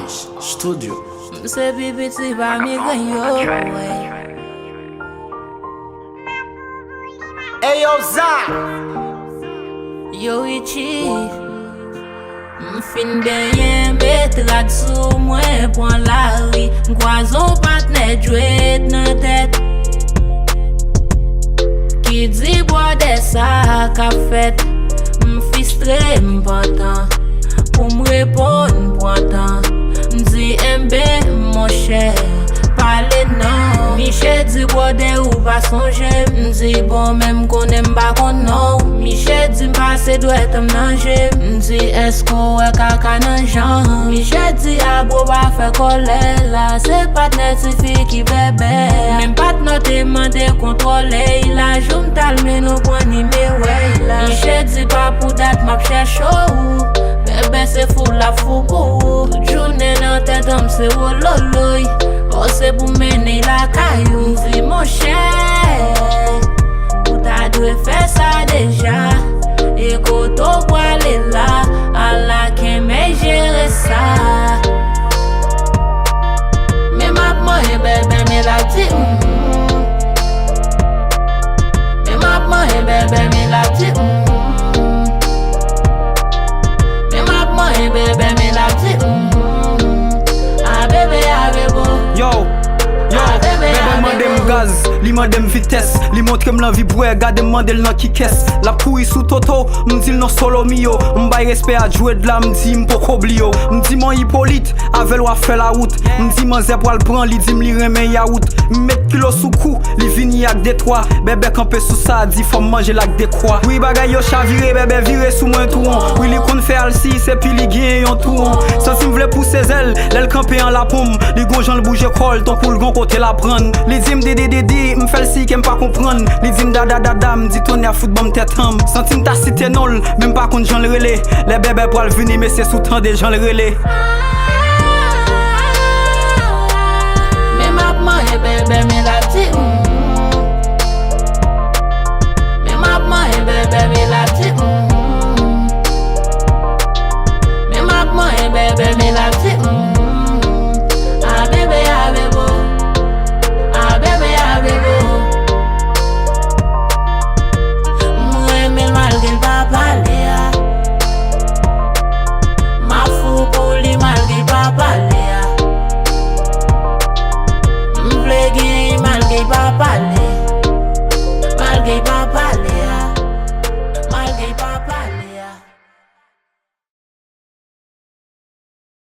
Studio. C'est petit pas mi ganyo. Hey yo Za. Yo Ichi. M'fin benyen betrad sou mwen pon la ri. M'kwazon patne djwet nan tet. Ki di bwade sa ka fet. M'fistre m'pantan. Pou m'repon m'pantan. M'di embe mon cher. Pale nan. Miche di bwade ou pa sonje. M'di bon men m'konen m'ba kon nou. Miche di m'pase dwet m'nanje. M'di esko we kaka nan jan. Miche di abo ba fe kole la. Se pat neti fi ki bebe. Même pat note mande kontrole la. Joum talme nou pwani me wey la. Miche di pa pou dat map chechou. Bebe se fou la foukou. Tout jounen nan tetam se wololoy. O se pou mene la kayou. M'di mon cher, ou ta dwe fè sa deja. E koto wale la, ala ken me jere sa. Me map manye bebe me la di Me map manye bebe me la di Me map manye bebe me la di A bebe a bebo. Yo, bébé mande m gaz, li mande m vites. Li montre m l'envie boué, gade m mande l nan ki kes. La koui sou toto, m di l non solo mio. M bay respect a djoué de la, m di m poko blio. M di man Hippolyte, avel wa fe la route. M di man zeb wal pran, li di m li remen yaout. M met kilo sou kou, li vini ak detwa. Bébé kampe sou sa, di fom manje lak dekwa. Oui bagay yo chavire, bébé vire sou mwen touan. Oui li kon fe al si, se pi li gen yon touan. Sans si m vle pousse zel, lel kampe an la pomme. Li gonjan l bouge kol, ton kou l gon kote la pran. Li di m dede, m fel si kem pa kompran. Li di m dada, m di tonne a fout bam tèt ham. Sentim ta site nol, même pas kon jan l rele. Les bébés pral vini, mais c'est sous temps de jan l rele.